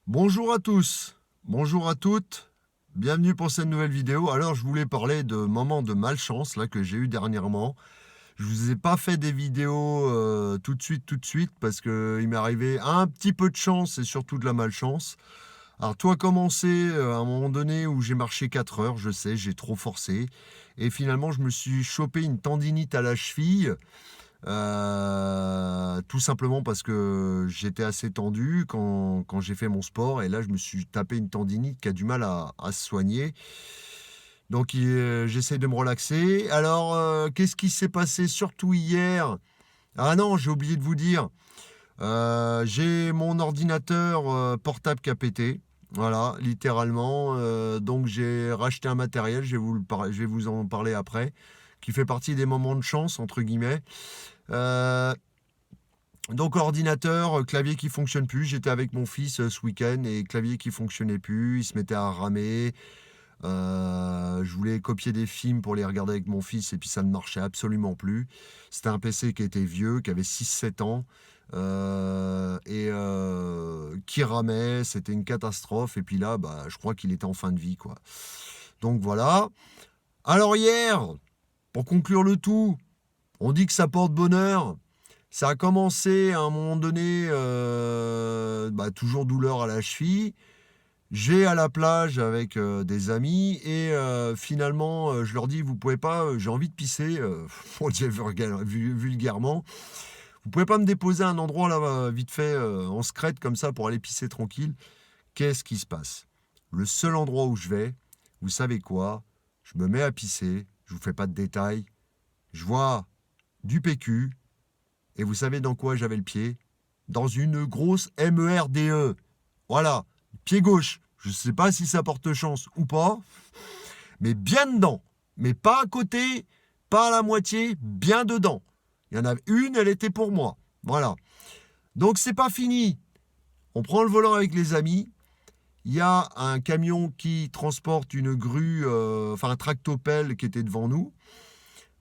Bonjour à tous, bonjour à toutes, bienvenue pour cette nouvelle vidéo. Alors je voulais parler de moments de malchance là que j'ai eu dernièrement. Je vous ai pas fait des vidéos tout de suite parce que il m'est arrivé un petit peu de chance et surtout de la malchance. Alors tout a commencé à un moment donné où j'ai marché 4 heures, je sais, j'ai trop forcé. Et finalement je me suis chopé une tendinite à la cheville. Tout simplement parce que j'étais assez tendu quand j'ai fait mon sport et là je me suis tapé une tendinite qui a du mal à se soigner. Donc j'essaie de me relaxer. Alors qu'est-ce qui s'est passé surtout hier? Ah non, j'ai oublié de vous dire. J'ai mon ordinateur portable qui a pété. Voilà, littéralement. Donc j'ai racheté un matériel, je vais vous en parler après, qui fait partie des moments de chance, entre guillemets. Euh, Donc ordinateur, clavier qui fonctionne plus. J'étais avec mon fils ce week-end et clavier qui fonctionnait plus. Il se mettait à ramer. Je voulais copier des films pour les regarder avec mon fils et puis ça ne marchait absolument plus. C'était un PC qui était vieux, qui avait 6 7 ans qui ramait. C'était une catastrophe. Et puis là, bah, je crois qu'il était en fin de vie, quoi. Donc voilà. Alors hier, pour conclure le tout, on dit que ça porte bonheur. Ça a commencé à un moment donné, toujours douleur à la cheville. J'ai à la plage avec des amis et finalement, je leur dis, vous pouvez pas, j'ai envie de pisser, pour le dire vulgairement, vous pouvez pas me déposer à un endroit là, vite fait, en secrète comme ça pour aller pisser tranquille. Qu'est-ce qui se passe? Le seul endroit où je vais, vous savez quoi? Je me mets à pisser, je vous fais pas de détails, je vois du PQ, et vous savez dans quoi j'avais le pied? Dans une grosse MERDE. Voilà, pied gauche. Je ne sais pas si ça porte chance ou pas, mais bien dedans. Mais pas à côté, pas à la moitié, bien dedans. Il y en a une, elle était pour moi. Voilà. Donc c'est pas fini. On prend le volant avec les amis. Il y a un camion qui transporte une grue, un tractopelle qui était devant nous,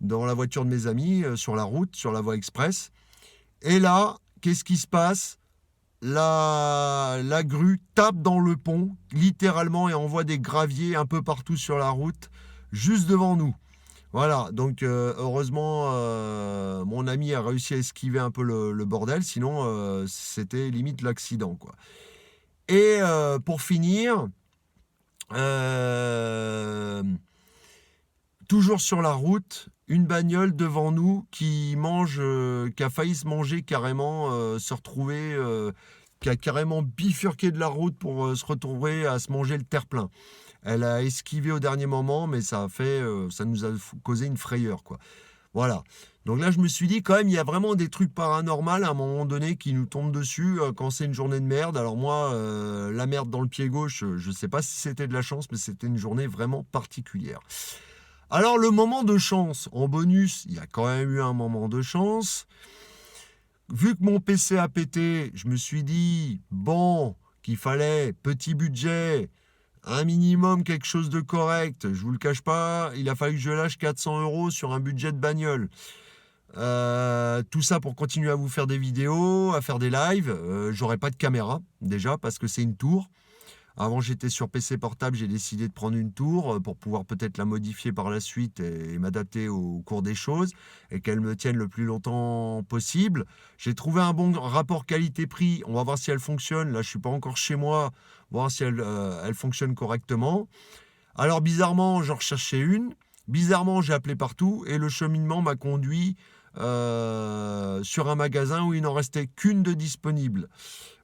dans la voiture de mes amis, sur la route, sur la voie express. Et là, qu'est-ce qui se passe? La grue tape dans le pont, littéralement, et envoie des graviers un peu partout sur la route, juste devant nous. Voilà, donc heureusement, mon ami a réussi à esquiver un peu le bordel, sinon c'était limite l'accident, quoi. Et pour finir, euh, toujours sur la route, une bagnole devant nous qui a failli se manger carrément, se retrouver, qui a carrément bifurqué de la route pour se retrouver à se manger le terre-plein. Elle a esquivé au dernier moment, mais ça nous a causé une frayeur, quoi. Voilà. Donc là, je me suis dit, quand même, il y a vraiment des trucs paranormaux à un moment donné qui nous tombent dessus quand c'est une journée de merde. Alors moi, la merde dans le pied gauche, je ne sais pas si c'était de la chance, mais c'était une journée vraiment particulière. Alors le moment de chance, en bonus, il y a quand même eu un moment de chance. Vu que mon PC a pété, je me suis dit, bon, qu'il fallait petit budget, un minimum quelque chose de correct. Je vous le cache pas, il a fallu que je lâche 400 € sur un budget de bagnole. Tout ça pour continuer à vous faire des vidéos, à faire des lives. J'aurai pas de caméra déjà parce que c'est une tour. Avant, j'étais sur PC portable, j'ai décidé de prendre une tour pour pouvoir peut-être la modifier par la suite et m'adapter au cours des choses et qu'elle me tienne le plus longtemps possible. J'ai trouvé un bon rapport qualité-prix. On va voir si elle fonctionne. Là, je suis pas encore chez moi, voir si elle fonctionne correctement. Alors, bizarrement, j'en recherchais une. Bizarrement, j'ai appelé partout et le cheminement m'a conduit sur un magasin où il n'en restait qu'une de disponible.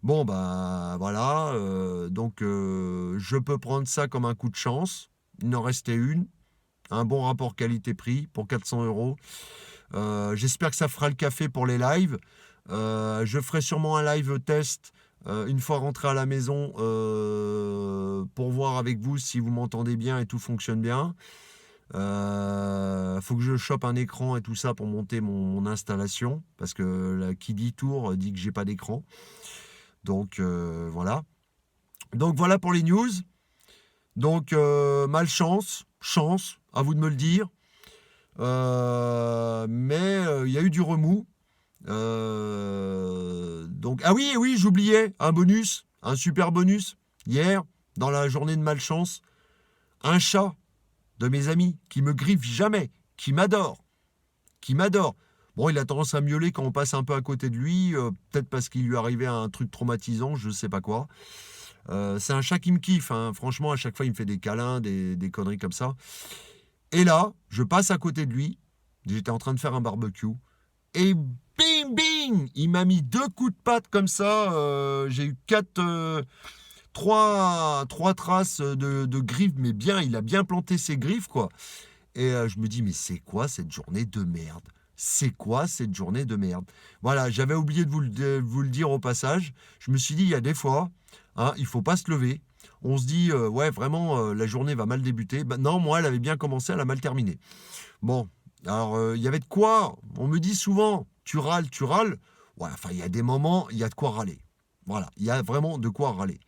Bon, bah voilà, je peux prendre ça comme un coup de chance. Il en restait une, un bon rapport qualité-prix pour 400 €. J'espère que ça fera le café pour les lives. Je ferai sûrement un live test une fois rentré à la maison pour voir avec vous si vous m'entendez bien et tout fonctionne bien. Faut que je chope un écran et tout ça pour monter mon installation parce que qui dit tour dit que j'ai pas d'écran. Donc voilà. Donc voilà pour les news. Donc malchance, chance, à vous de me le dire. Mais il y a eu du remous. Donc ah oui, oui, j'oubliais un bonus. Un super bonus, hier, dans la journée de malchance, un chat de mes amis qui me griffe jamais, qui m'adore. Bon, il a tendance à miauler quand on passe un peu à côté de lui, peut-être parce qu'il lui arrivait un truc traumatisant, je sais pas quoi. C'est un chat qui me kiffe, hein. Franchement, à chaque fois, il me fait des câlins, des conneries comme ça. Et là, je passe à côté de lui, j'étais en train de faire un barbecue, et bing, bing, il m'a mis 2 coups de patte comme ça, j'ai eu trois traces de griffes, mais bien, il a bien planté ses griffes, quoi. Et je me dis, mais c'est quoi cette journée de merde? C'est quoi cette journée de merde? Voilà, j'avais oublié de vous le dire au passage. Je me suis dit, il y a des fois, hein, il faut pas se lever. On se dit, ouais, vraiment, la journée va mal débuter. Ben, non, moi, elle avait bien commencé, elle a mal terminé. Bon, alors, il y avait de quoi? On me dit souvent, tu râles, tu râles. Ouais, enfin, il y a des moments, il y a de quoi râler. Voilà, il y a vraiment de quoi râler.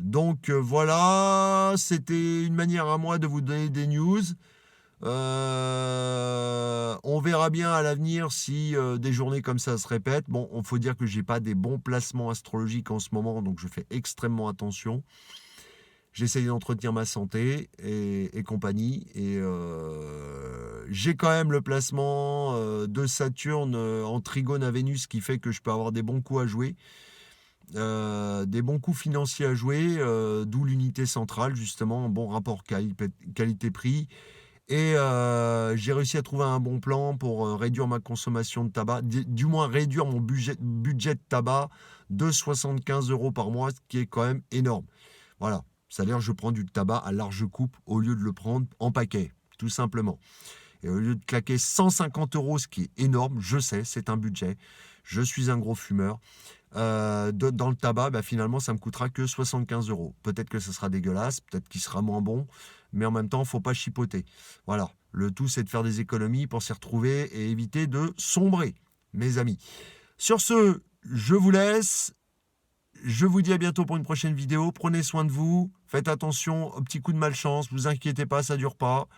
Donc voilà, c'était une manière à moi de vous donner des news. On verra bien à l'avenir si des journées comme ça se répètent. Bon, il faut dire que j'ai pas des bons placements astrologiques en ce moment, donc je fais extrêmement attention. J'essaye d'entretenir ma santé et compagnie. Et j'ai quand même le placement de Saturne en trigone à Vénus, qui fait que je peux avoir des bons coups à jouer. Des bons coups financiers à jouer, d'où l'unité centrale, justement, un bon rapport qualité-prix. Et j'ai réussi à trouver un bon plan pour réduire ma consommation de tabac, du moins réduire mon budget de tabac de 75 € par mois, ce qui est quand même énorme. Voilà, c'est-à-dire que je prends du tabac à large coupe au lieu de le prendre en paquet, tout simplement. Et au lieu de claquer 150 €, ce qui est énorme, je sais, c'est un budget. Je suis un gros fumeur. Dans le tabac, bah, finalement, ça me coûtera que 75 €. Peut-être que ce sera dégueulasse, peut-être qu'il sera moins bon, mais en même temps, il ne faut pas chipoter. Voilà, le tout, c'est de faire des économies pour s'y retrouver et éviter de sombrer, mes amis. Sur ce, je vous laisse. Je vous dis à bientôt pour une prochaine vidéo. Prenez soin de vous, faites attention aux petits coups de malchance, ne vous inquiétez pas, ça ne dure pas.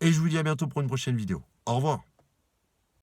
Et je vous dis à bientôt pour une prochaine vidéo. Au revoir.